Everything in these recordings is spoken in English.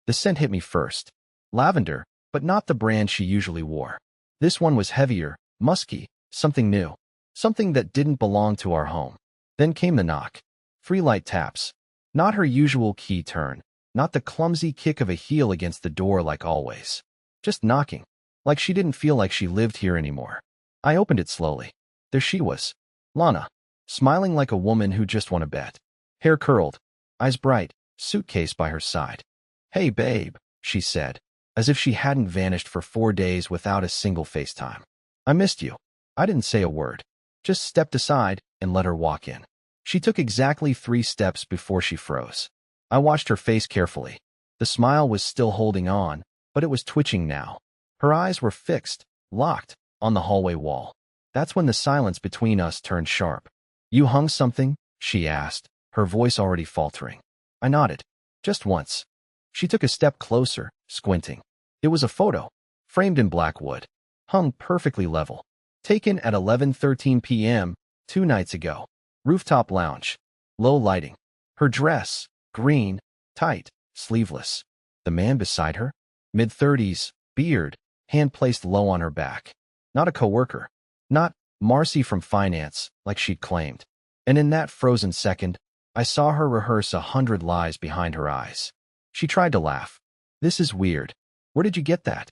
The scent hit me first. Lavender, but not the brand she usually wore. This one was heavier, musky, something new. Something that didn't belong to our home. Then came the knock. 3 light taps. Not her usual key turn. Not the clumsy kick of a heel against the door like always. Just knocking. Like she didn't feel like she lived here anymore. I opened it slowly. There she was. Lana. Smiling like a woman who just won a bet. Hair curled. Eyes bright. Suitcase by her side. "Hey, babe," she said, as if she hadn't vanished for 4 days without a single FaceTime. "I missed you." I didn't say a word. Just stepped aside and let her walk in. She took exactly 3 steps before she froze. I watched her face carefully. The smile was still holding on, but it was twitching now. Her eyes were fixed, locked, on the hallway wall. That's when the silence between us turned sharp. "You hung something?" she asked, her voice already faltering. I nodded. Just once. She took a step closer, squinting. It was a photo, framed in black wood, hung perfectly level. Taken at 11:13 p.m., 2 nights ago. Rooftop lounge. Low lighting. Her dress, green, tight, sleeveless. The man beside her? Mid-30s, beard, hand placed low on her back. Not a coworker. Not Marcy from finance, like she'd claimed. And in that frozen second, I saw her rehearse 100 lies behind her eyes. She tried to laugh. "This is weird. Where did you get that?"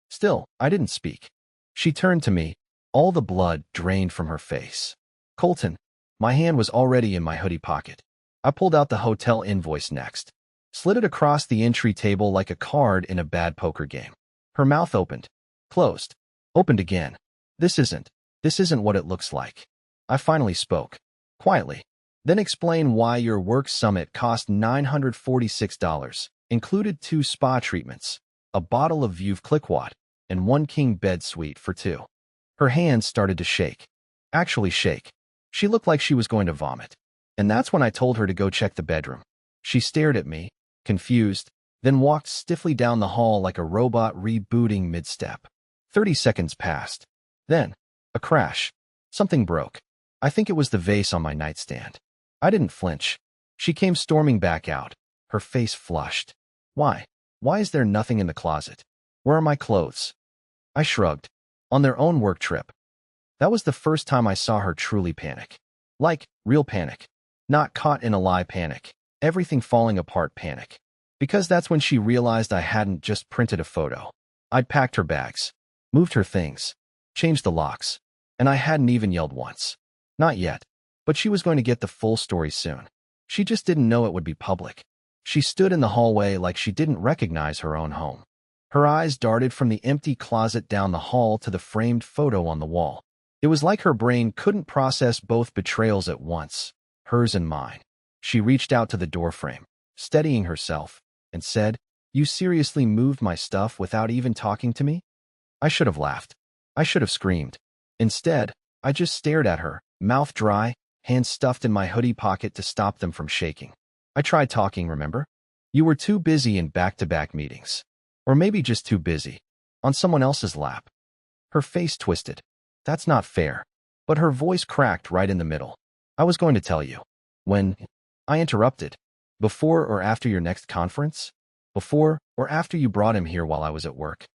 Still, I didn't speak. She turned to me, all the blood drained from her face. "Colton." My hand was already in my hoodie pocket. I pulled out the hotel invoice next. Slid it across the entry table like a card in a bad poker game. Her mouth opened. Closed. Opened again. This isn't what it looks like." I finally spoke. Quietly. "Then explain why your work summit cost $946, included 2 spa treatments, a bottle of Veuve Clicquot, and 1 king bed suite for 2. Her hands started to shake. Actually shake. She looked like she was going to vomit. And that's when I told her to go check the bedroom. She stared at me, confused, then walked stiffly down the hall like a robot rebooting mid-step. 30 seconds passed. Then, a crash. Something broke. I think it was the vase on my nightstand. I didn't flinch. She came storming back out, her face flushed. "Why? Why is there nothing in the closet? Where are my clothes?" I shrugged. "On their own work trip." That was the first time I saw her truly panic. Like, real panic. Not caught in a lie panic. Everything falling apart panic. Because that's when she realized I hadn't just printed a photo. I'd packed her bags, moved her things, changed the locks, and I hadn't even yelled once. Not yet. But she was going to get the full story soon. She just didn't know it would be public. She stood in the hallway like she didn't recognize her own home. Her eyes darted from the empty closet down the hall to the framed photo on the wall. It was like her brain couldn't process both betrayals at once, hers and mine. She reached out to the doorframe, steadying herself, and said, "You seriously moved my stuff without even talking to me?" I should have laughed. I should have screamed. Instead, I just stared at her, mouth dry, hands stuffed in my hoodie pocket to stop them from shaking. "I tried talking, remember? You were too busy in back-to-back meetings. Or maybe just too busy. On someone else's lap." Her face twisted. "That's not fair." But her voice cracked right in the middle. "I was going to tell you." "When?" I interrupted. "Before or after your next conference? Before or after you brought him here while I was at work?"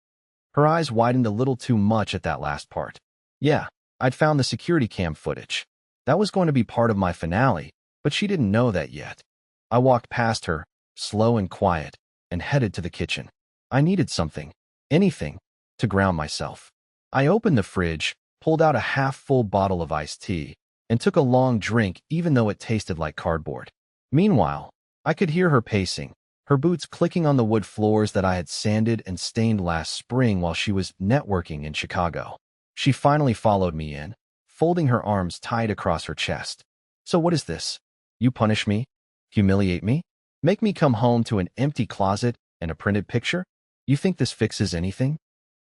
Her eyes widened a little too much at that last part. "Yeah, I'd found the security cam footage. That was going to be part of my finale, but she didn't know that yet." I walked past her, slow and quiet, and headed to the kitchen. I needed something, anything, to ground myself. I opened the fridge, pulled out a half-full bottle of iced tea, and took a long drink even though it tasted like cardboard. Meanwhile, I could hear her pacing, her boots clicking on the wood floors that I had sanded and stained last spring while she was networking in Chicago. She finally followed me in, folding her arms tight across her chest. "So what is this? You punish me? Humiliate me? Make me come home to an empty closet and a printed picture? You think this fixes anything?"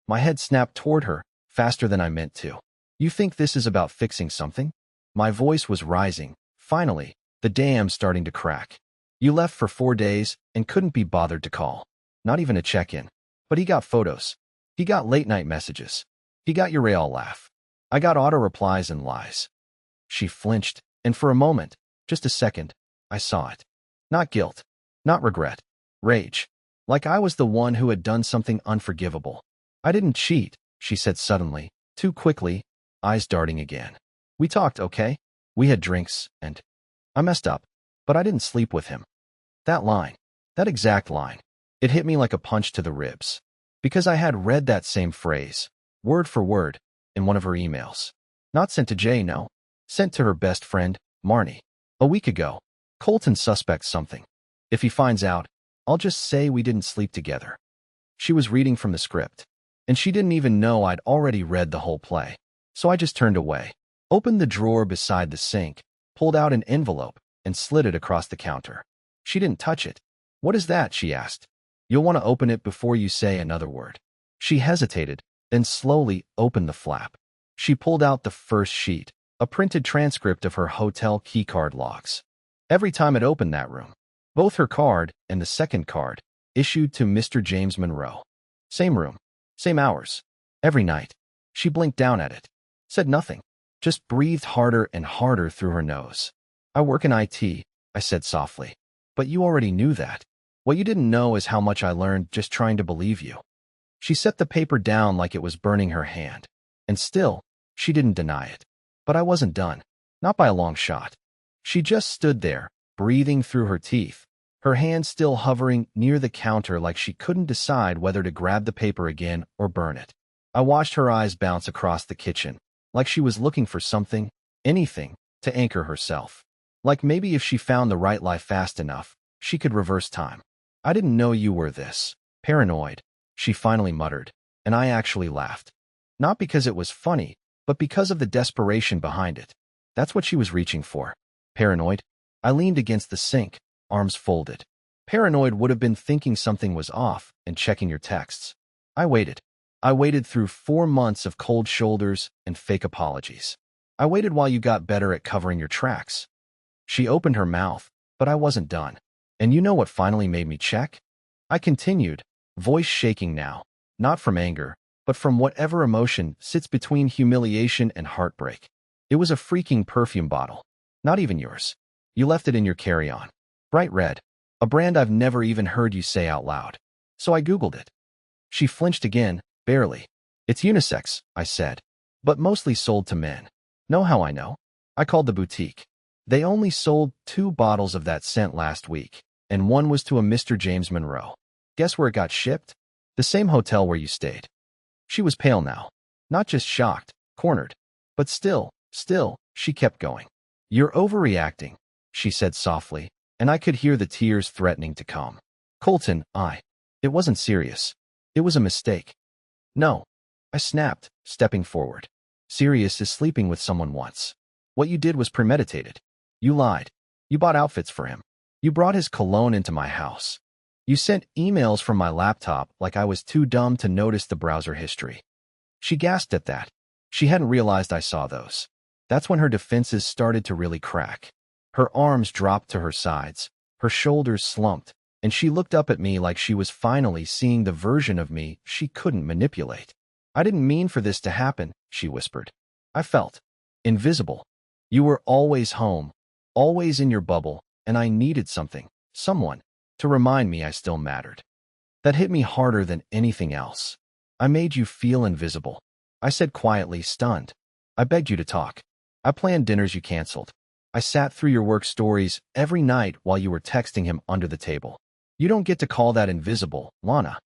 My head snapped toward her, faster than I meant to. "You think this is about fixing something?" My voice was rising. Finally, the dam starting to crack. "You left for 4 days and couldn't be bothered to call. Not even a check-in. But he got photos. He got late-night messages. He got your real laugh. I got auto-replies and lies." She flinched, and for a moment, just a second, I saw it. Not guilt. Not regret. Rage. Like I was the one who had done something unforgivable. I didn't cheat, she said suddenly, too quickly, eyes darting again. We talked, okay? We had drinks, and I messed up, but I didn't sleep with him. That line, that exact line, it hit me like a punch to the ribs. Because I had read that same phrase, word for word, in one of her emails. Not sent to Jay, no. Sent to her best friend, Marnie. A week ago. Colton suspects something. If he finds out, I'll just say we didn't sleep together. She was reading from the script, and she didn't even know I'd already read the whole play. So I just turned away, opened the drawer beside the sink, pulled out an envelope, and slid it across the counter. She didn't touch it. What is that? She asked. You'll want to open it before you say another word. She hesitated, then slowly opened the flap. She pulled out the first sheet, a printed transcript of her hotel keycard logs. Every time it opened that room, both her card and the second card, issued to Mr. James Monroe. Same room, same hours, every night. She blinked down at it, said nothing, just breathed harder and harder through her nose. I work in IT, I said softly. But you already knew that. What you didn't know is how much I learned just trying to believe you. She set the paper down like it was burning her hand. And still, she didn't deny it. But I wasn't done. Not by a long shot. She just stood there, breathing through her teeth, her hand still hovering near the counter like she couldn't decide whether to grab the paper again or burn it. I watched her eyes bounce across the kitchen, like she was looking for something, anything, to anchor herself. Like maybe if she found the right lie fast enough, she could reverse time. I didn't know you were this paranoid, she finally muttered, and I actually laughed. Not because it was funny, but because of the desperation behind it. That's what she was reaching for. Paranoid? I leaned against the sink, arms folded. Paranoid would have been thinking something was off and checking your texts. I waited. I waited through 4 months of cold shoulders and fake apologies. I waited while you got better at covering your tracks. She opened her mouth, but I wasn't done. And you know what finally made me check? I continued, voice shaking now, not from anger, but from whatever emotion sits between humiliation and heartbreak. It was a freaking perfume bottle. Not even yours. You left it in your carry-on. Bright red. A brand I've never even heard you say out loud. So I Googled it. She flinched again, barely. It's unisex, I said, but mostly sold to men. Know how I know? I called the boutique. They only sold 2 bottles of that scent last week, and one was to a Mr. James Monroe. Guess where it got shipped? The same hotel where you stayed. She was pale now. Not just shocked, cornered. But still, she kept going. You're overreacting, she said softly, and I could hear the tears threatening to come. Colton, it wasn't serious. It was a mistake. No, I snapped, stepping forward. Serious is sleeping with someone once. What you did was premeditated. You lied. You bought outfits for him. You brought his cologne into my house. You sent emails from my laptop like I was too dumb to notice the browser history. She gasped at that. She hadn't realized I saw those. That's when her defenses started to really crack. Her arms dropped to her sides, her shoulders slumped, and she looked up at me like she was finally seeing the version of me she couldn't manipulate. I didn't mean for this to happen, she whispered. I felt invisible. You were always home, always in your bubble, and I needed something, someone, to remind me I still mattered. That hit me harder than anything else. I made you feel invisible. I said quietly, stunned. I begged you to talk. I planned dinners you canceled. I sat through your work stories every night while you were texting him under the table. You don't get to call that invisible, Lana.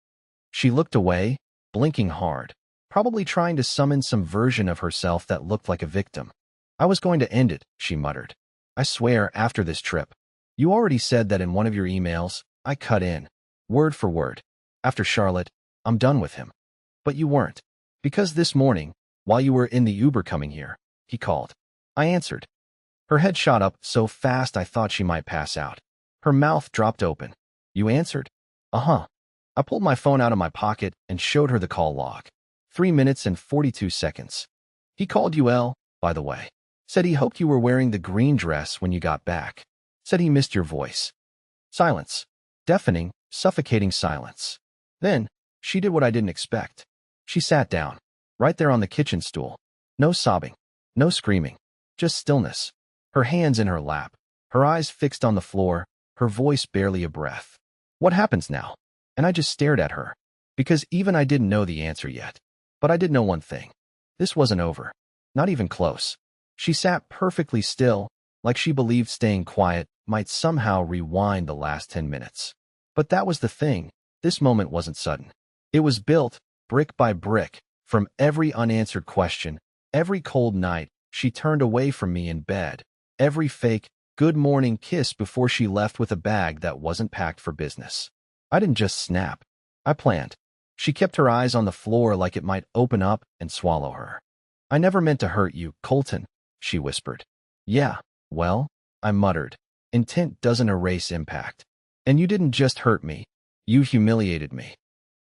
She looked away, blinking hard, probably trying to summon some version of herself that looked like a victim. I was going to end it, she muttered. I swear, after this trip. You already said that in one of your emails. I cut in, word for word. After Charlotte, I'm done with him. But you weren't. Because this morning, while you were in the Uber coming here, he called. I answered. Her head shot up so fast I thought she might pass out. Her mouth dropped open. You answered? Uh-huh. I pulled my phone out of my pocket and showed her the call log. 3 minutes and 42 seconds. He called you Elle, by the way. Said he hoped you were wearing the green dress when you got back. Said he missed your voice. Silence. Deafening, suffocating silence. Then, she did what I didn't expect. She sat down, right there on the kitchen stool. No sobbing, no screaming, just stillness. Her hands in her lap, her eyes fixed on the floor, her voice barely a breath. What happens now? And I just stared at her. Because even I didn't know the answer yet. But I did know one thing. This wasn't over. Not even close. She sat perfectly still, like she believed staying quiet might somehow rewind the last 10 minutes. But that was the thing. This moment wasn't sudden. It was built, brick by brick, from every unanswered question, every cold night she turned away from me in bed, every fake, good morning kiss before she left with a bag that wasn't packed for business. I didn't just snap. I planned. She kept her eyes on the floor like it might open up and swallow her. I never meant to hurt you, Colton, she whispered. Yeah, well, I muttered. Intent doesn't erase impact. And you didn't just hurt me. You humiliated me.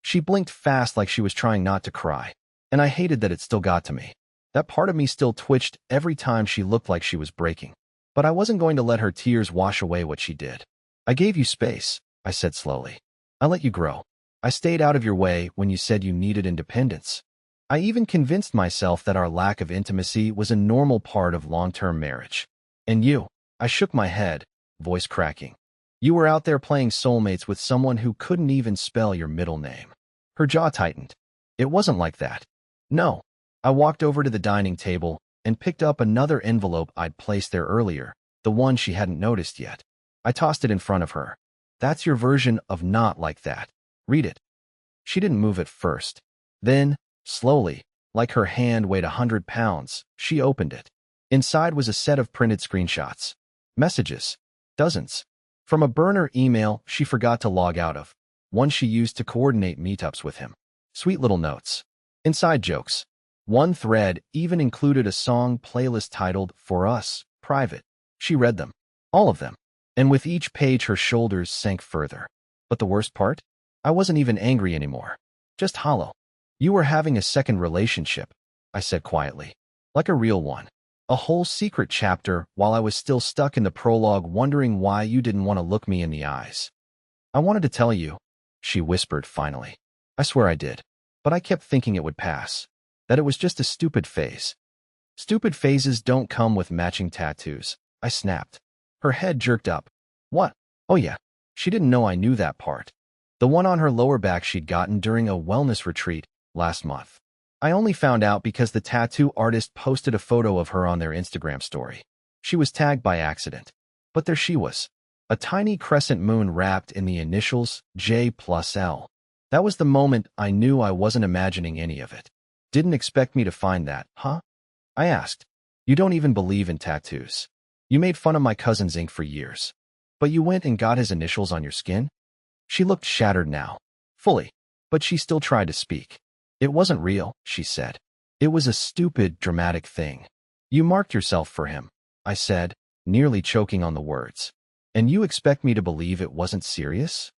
She blinked fast like she was trying not to cry, and I hated that it still got to me. That part of me still twitched every time she looked like she was breaking. But I wasn't going to let her tears wash away what she did. I gave you space, I said slowly. I let you grow. I stayed out of your way when you said you needed independence. I even convinced myself that our lack of intimacy was a normal part of long-term marriage. And you, I shook my head, voice cracking. You were out there playing soulmates with someone who couldn't even spell your middle name. Her jaw tightened. It wasn't like that. No. I walked over to the dining table and picked up another envelope I'd placed there earlier, the one she hadn't noticed yet. I tossed it in front of her. That's your version of not like that. Read it. She didn't move at first. Then, slowly, like her hand weighed 100 pounds, she opened it. Inside was a set of printed screenshots. Messages. Dozens. From a burner email she forgot to log out of. One she used to coordinate meetups with him. Sweet little notes. Inside jokes. One thread even included a song playlist titled For Us, Private. She read them. All of them. And with each page her shoulders sank further. But the worst part? I wasn't even angry anymore. Just hollow. You were having a second relationship, I said quietly. Like a real one. A whole secret chapter while I was still stuck in the prologue wondering why you didn't want to look me in the eyes. I wanted to tell you, she whispered finally. I swear I did. But I kept thinking it would pass. That it was just a stupid phase. Stupid phases don't come with matching tattoos, I snapped. Her head jerked up. What? Oh yeah. She didn't know I knew that part. The one on her lower back she'd gotten during a wellness retreat last month. I only found out because the tattoo artist posted a photo of her on their Instagram story. She was tagged by accident. But there she was. A tiny crescent moon wrapped in the initials J+L. That was the moment I knew I wasn't imagining any of it. Didn't expect me to find that, huh? I asked. You don't even believe in tattoos. You made fun of my cousin's ink for years. But you went and got his initials on your skin? She looked shattered now. Fully. But she still tried to speak. It wasn't real, she said. It was a stupid, dramatic thing. You marked yourself for him, I said, nearly choking on the words. And you expect me to believe it wasn't serious?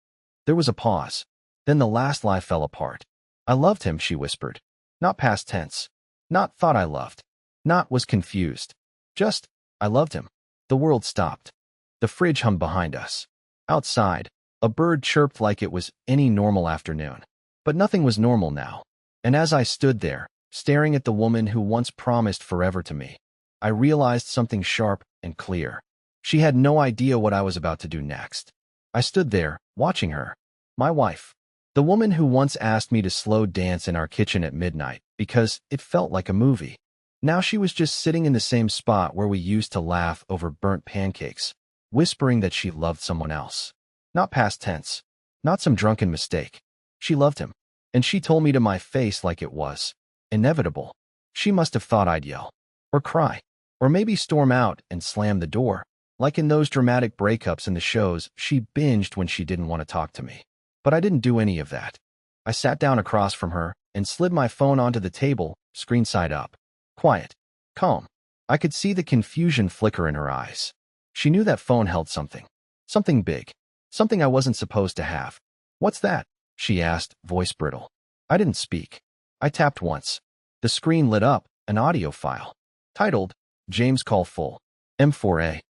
There was a pause. Then the last lie fell apart. I loved him, she whispered. Not past tense. Not thought I loved. Not was confused. Just, I loved him. The world stopped. The fridge hummed behind us. Outside, a bird chirped like it was any normal afternoon. But nothing was normal now. And as I stood there, staring at the woman who once promised forever to me, I realized something sharp and clear. She had no idea what I was about to do next. I stood there, watching her. My wife. The woman who once asked me to slow dance in our kitchen at midnight because it felt like a movie. Now she was just sitting in the same spot where we used to laugh over burnt pancakes, whispering that she loved someone else. Not past tense. Not some drunken mistake. She loved him. And she told me to my face like it was inevitable. She must have thought I'd yell. Or cry. Or maybe storm out and slam the door. Like in those dramatic breakups in the shows she binged when she didn't want to talk to me. But I didn't do any of that. I sat down across from her and slid my phone onto the table, screen side up. Quiet. Calm. I could see the confusion flicker in her eyes. She knew that phone held something. Something big. Something I wasn't supposed to have. What's that? She asked, voice brittle. I didn't speak. I tapped once. The screen lit up, an audio file. Titled, James Call Full. M4A.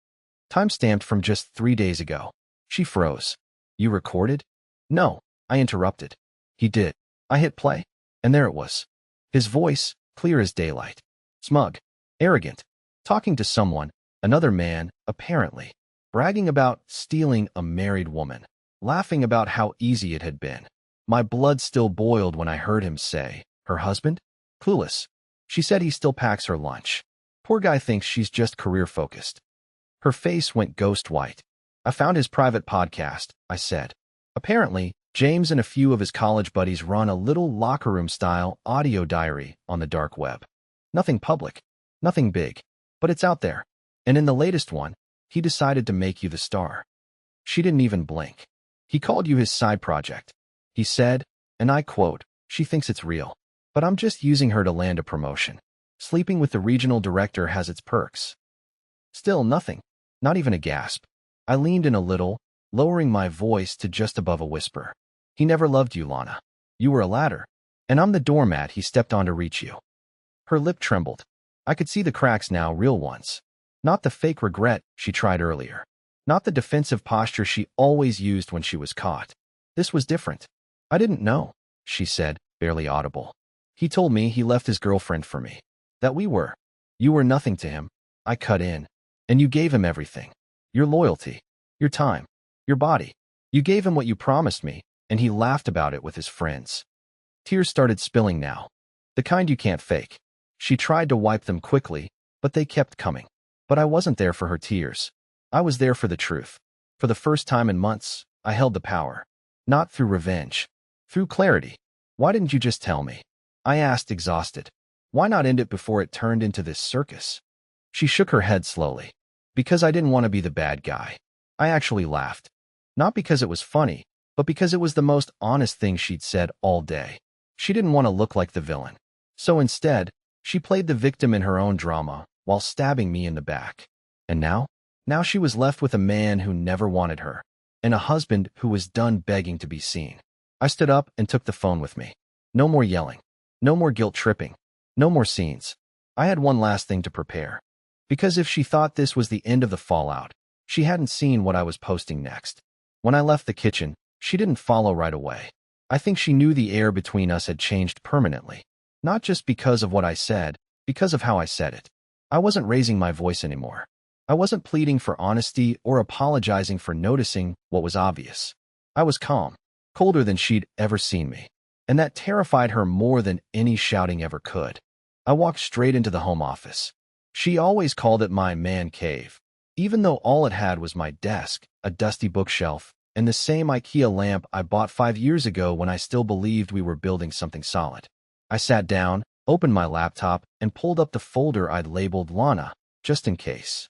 Timestamped from just 3 days ago. She froze. You recorded? No, I interrupted. He did. I hit play. And there it was. His voice, clear as daylight. Smug. Arrogant. Talking to someone, another man, apparently. Bragging about stealing a married woman. Laughing about how easy it had been. My blood still boiled when I heard him say, "Her husband? Clueless. She said he still packs her lunch. Poor guy thinks she's just career-focused." Her face went ghost white. "I found his private podcast," I said. "Apparently, James and a few of his college buddies run a little locker room-style audio diary on the dark web. Nothing public, nothing big, but it's out there. And in the latest one, he decided to make you the star." She didn't even blink. "He called you his side project. He said, and I quote, 'She thinks it's real. But I'm just using her to land a promotion. Sleeping with the regional director has its perks.'" Still nothing, not even a gasp. I leaned in a little, lowering my voice to just above a whisper. "He never loved you, Lana. You were a ladder, and I'm the doormat he stepped on to reach you." Her lip trembled. I could see the cracks now, real ones. Not the fake regret she tried earlier. Not the defensive posture she always used when she was caught. This was different. "I didn't know," she said, barely audible. "He told me he left his girlfriend for me. That you were nothing to him." I cut in. "And you gave him everything. Your loyalty, your time, your body. You gave him what you promised me, and he laughed about it with his friends." Tears started spilling now. The kind you can't fake. She tried to wipe them quickly, but they kept coming. But I wasn't there for her tears. I was there for the truth. For the first time in months, I held the power. Not through revenge. Through clarity. "Why didn't you just tell me?" I asked, exhausted. "Why not end it before it turned into this circus?" She shook her head slowly. "Because I didn't want to be the bad guy." I actually laughed. Not because it was funny, but because it was the most honest thing she'd said all day. She didn't want to look like the villain. So instead, she played the victim in her own drama while stabbing me in the back. And now? Now she was left with a man who never wanted her, and a husband who was done begging to be seen. I stood up and took the phone with me. No more yelling. No more guilt tripping. No more scenes. I had one last thing to prepare. Because if she thought this was the end of the fallout, she hadn't seen what I was posting next. When I left the kitchen, she didn't follow right away. I think she knew the air between us had changed permanently. Not just because of what I said, because of how I said it. I wasn't raising my voice anymore. I wasn't pleading for honesty or apologizing for noticing what was obvious. I was calm, colder than she'd ever seen me. And that terrified her more than any shouting ever could. I walked straight into the home office. She always called it my man cave, even though all it had was my desk, a dusty bookshelf, and the same IKEA lamp I bought 5 years ago when I still believed we were building something solid. I sat down, opened my laptop, and pulled up the folder I'd labeled Lana, just in case.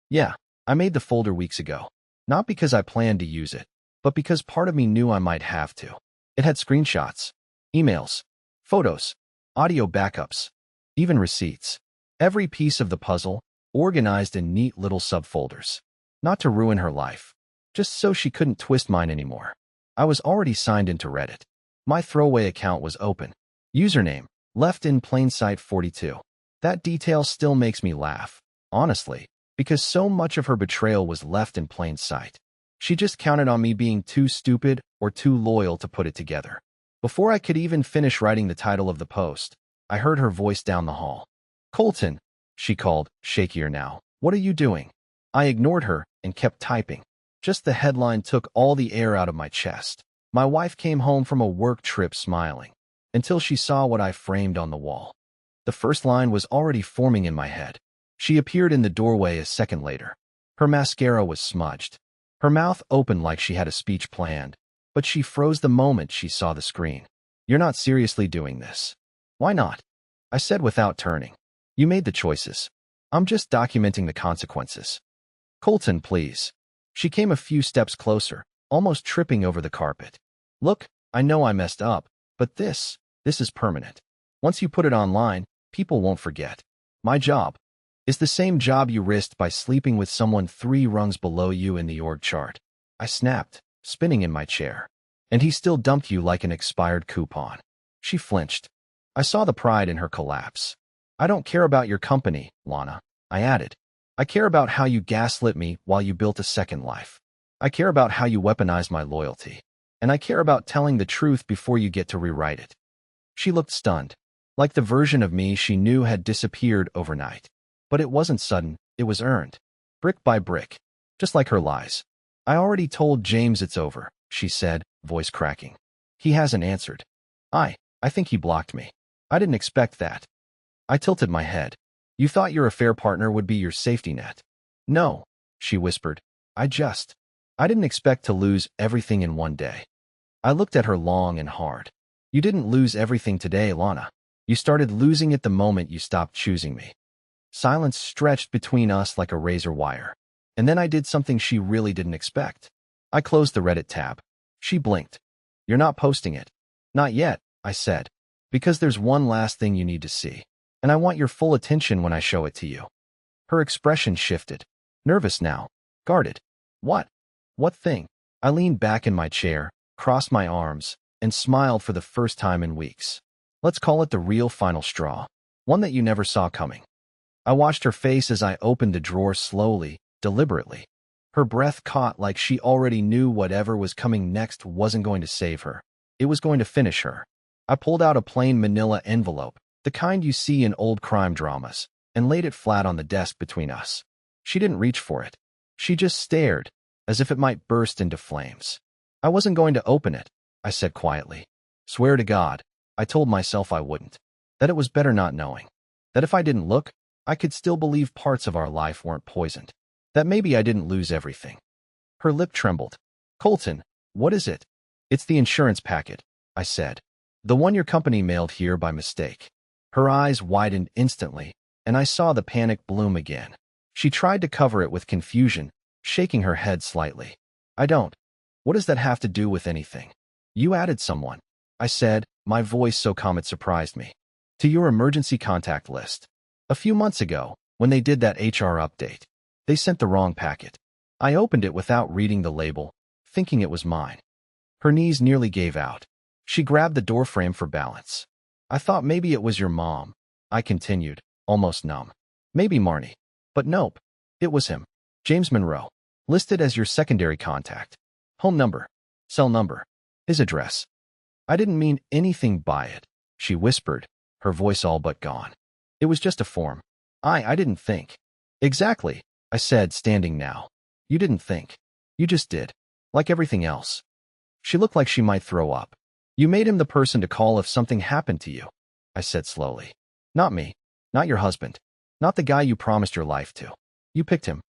Yeah, I made the folder weeks ago. Not because I planned to use it, but because part of me knew I might have to. It had screenshots, emails, photos, audio backups, even receipts. Every piece of the puzzle, organized in neat little subfolders. Not to ruin her life, just so she couldn't twist mine anymore. I was already signed into Reddit. My throwaway account was open. Username, left in plain sight 42. That detail still makes me laugh, honestly, because so much of her betrayal was left in plain sight. She just counted on me being too stupid or too loyal to put it together. Before I could even finish writing the title of the post, I heard her voice down the hall. "Colton," she called, shakier now. "What are you doing?" I ignored her and kept typing. Just the headline took all the air out of my chest. My wife came home from a work trip smiling, until she saw what I framed on the wall. The first line was already forming in my head. She appeared in the doorway a second later. Her mascara was smudged. Her mouth opened like she had a speech planned, but she froze the moment she saw the screen. "You're not seriously doing this." "Why not?" I said without turning. "You made the choices. I'm just documenting the consequences." "Colton, please." She came a few steps closer, almost tripping over the carpet. "Look, I know I messed up, but this is permanent. Once you put it online, people won't forget. My job is the same job you risked by sleeping with someone 3 rungs below you in the org chart." I snapped, spinning in my chair. "And he still dumped you like an expired coupon." She flinched. I saw the pride in her collapse. "I don't care about your company, Lana," I added. "I care about how you gaslit me while you built a second life. I care about how you weaponized my loyalty. And I care about telling the truth before you get to rewrite it." She looked stunned, like the version of me she knew had disappeared overnight. But it wasn't sudden, it was earned. Brick by brick. Just like her lies. "I already told James it's over," she said, voice cracking. He hasn't answered. I think he blocked me. I didn't expect that. I tilted my head. You thought your affair partner would be your safety net. No, she whispered. I didn't expect to lose everything in one day. I looked at her long and hard. You didn't lose everything today, Lana. You started losing it the moment you stopped choosing me. Silence stretched between us like a razor wire. And then I did something she really didn't expect. I closed the Reddit tab. She blinked. You're not posting it. Not yet, I said. Because there's one last thing you need to see. And I want your full attention when I show it to you. Her expression shifted. Nervous now. Guarded. What? What thing? I leaned back in my chair, crossed my arms, and smiled for the first time in weeks. Let's call it the real final straw. One that you never saw coming. I watched her face as I opened the drawer slowly, deliberately. Her breath caught like she already knew whatever was coming next wasn't going to save her. It was going to finish her. I pulled out a plain manila envelope, the kind you see in old crime dramas, and laid it flat on the desk between us. She didn't reach for it. She just stared, as if it might burst into flames. I wasn't going to open it, I said quietly. Swear to God, I told myself I wouldn't. That it was better not knowing. That if I didn't look, I could still believe parts of our life weren't poisoned. That maybe I didn't lose everything. Her lip trembled. Colton, what is it? It's the insurance packet, I said. The one your company mailed here by mistake. Her eyes widened instantly, and I saw the panic bloom again. She tried to cover it with confusion, shaking her head slightly. I don't. What does that have to do with anything? You added someone, I said, my voice so calm it surprised me. To your emergency contact list. A few months ago, when they did that HR update, they sent the wrong packet. I opened it without reading the label, thinking it was mine. Her knees nearly gave out. She grabbed the doorframe for balance. I thought maybe it was your mom, I continued, almost numb. Maybe Marnie. But nope. It was him. James Monroe. Listed as your secondary contact. Home number. Cell number. His address. I didn't mean anything by it, she whispered, her voice all but gone. It was just a form. I didn't think. Exactly, I said, standing now. You didn't think. You just did. Like everything else. She looked like she might throw up. You made him the person to call if something happened to you, I said slowly. Not me. Not your husband. Not the guy you promised your life to. You picked him.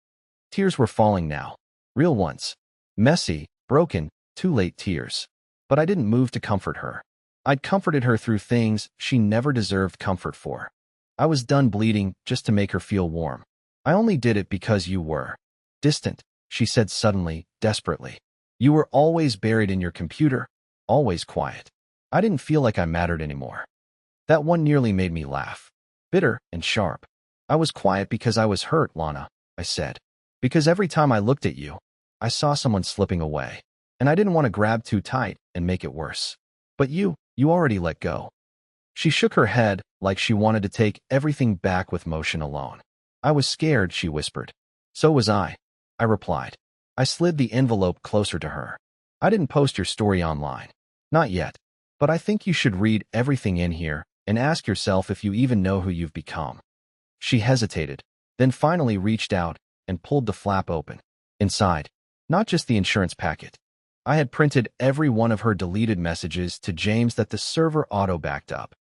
Tears were falling now. Real ones. Messy, broken, too late tears. But I didn't move to comfort her. I'd comforted her through things she never deserved comfort for. I was done bleeding just to make her feel warm. I only did it because you were distant, she said suddenly, desperately. You were always buried in your computer, always quiet. I didn't feel like I mattered anymore. That one nearly made me laugh. Bitter and sharp. I was quiet because I was hurt, Lana, I said. Because every time I looked at you, I saw someone slipping away. And I didn't want to grab too tight and make it worse. But you already let go. She shook her head like she wanted to take everything back with motion alone. I was scared, she whispered. So was I replied. I slid the envelope closer to her. I didn't post your story online. Not yet. But I think you should read everything in here and ask yourself if you even know who you've become. She hesitated, then finally reached out and pulled the flap open. Inside, not just the insurance packet. I had printed every one of her deleted messages to James that the server auto-backed up.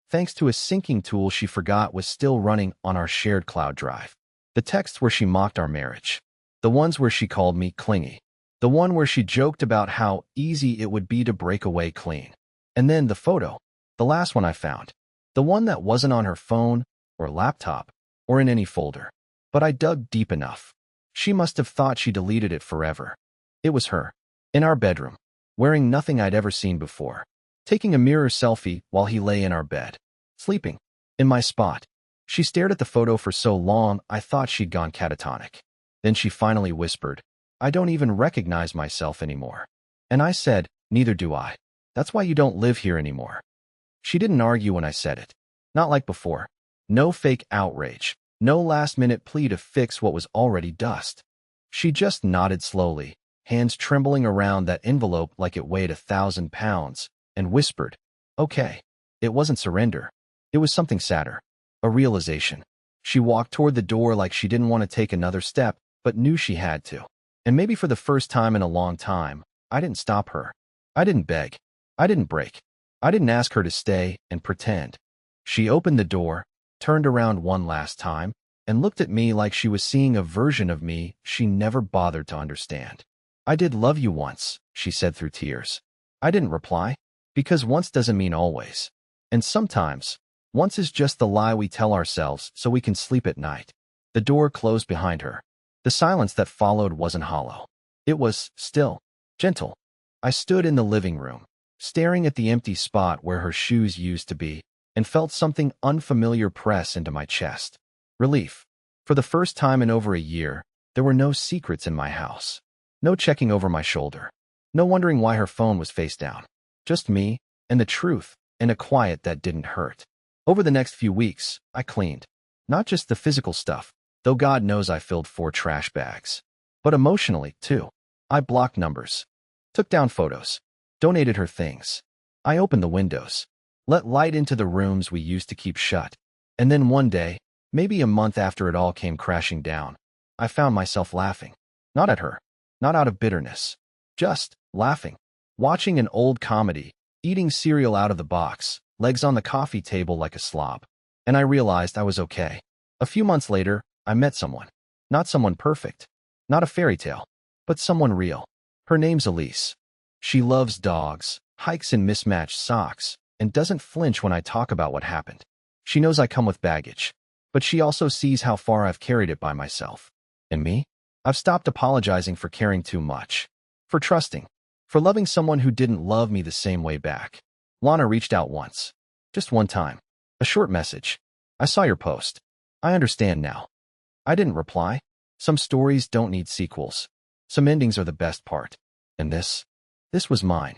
Thanks to a syncing tool she forgot was still running on our shared cloud drive. The texts where she mocked our marriage. The ones where she called me clingy. The one where she joked about how easy it would be to break away clean. And then the photo. The last one I found. The one that wasn't on her phone or laptop or in any folder. But I dug deep enough. She must have thought she deleted it forever. It was her. In our bedroom. Wearing nothing I'd ever seen before. Taking a mirror selfie while he lay in our bed. Sleeping. In my spot. She stared at the photo for so long I thought she'd gone catatonic. Then she finally whispered, I don't even recognize myself anymore. And I said, neither do I. That's why you don't live here anymore. She didn't argue when I said it. Not like before. No fake outrage. No last-minute plea to fix what was already dust. She just nodded slowly, hands trembling around that envelope like it weighed 1,000 pounds, and whispered, okay. It wasn't surrender. It was something sadder. A realization. She walked toward the door like she didn't want to take another step, but knew she had to. And maybe for the first time in a long time, I didn't stop her. I didn't beg. I didn't break. I didn't ask her to stay and pretend. She opened the door, turned around one last time, and looked at me like she was seeing a version of me she never bothered to understand. I did love you once, she said through tears. I didn't reply, because once doesn't mean always. And sometimes, once is just the lie we tell ourselves so we can sleep at night. The door closed behind her. The silence that followed wasn't hollow. It was still, gentle. I stood in the living room, staring at the empty spot where her shoes used to be, and felt something unfamiliar press into my chest. Relief. For the first time in over a year, there were no secrets in my house. No checking over my shoulder. No wondering why her phone was face down. Just me, and the truth, and a quiet that didn't hurt. Over the next few weeks, I cleaned. Not just the physical stuff, though God knows I filled 4 trash bags. But emotionally, too. I blocked numbers. Took down photos. Donated her things. I opened the windows. Let light into the rooms we used to keep shut. And then one day, maybe a month after it all came crashing down, I found myself laughing. Not at her. Not out of bitterness. Just laughing. Watching an old comedy. Eating cereal out of the box. Legs on the coffee table like a slob. And I realized I was okay. A few months later, I met someone. Not someone perfect. Not a fairy tale. But someone real. Her name's Elise. She loves dogs, hikes in mismatched socks, and doesn't flinch when I talk about what happened. She knows I come with baggage, but she also sees how far I've carried it by myself. And me? I've stopped apologizing for caring too much. For trusting. For loving someone who didn't love me the same way back. Lana reached out once. Just one time. A short message. I saw your post. I understand now. I didn't reply. Some stories don't need sequels. Some endings are the best part. And this was mine.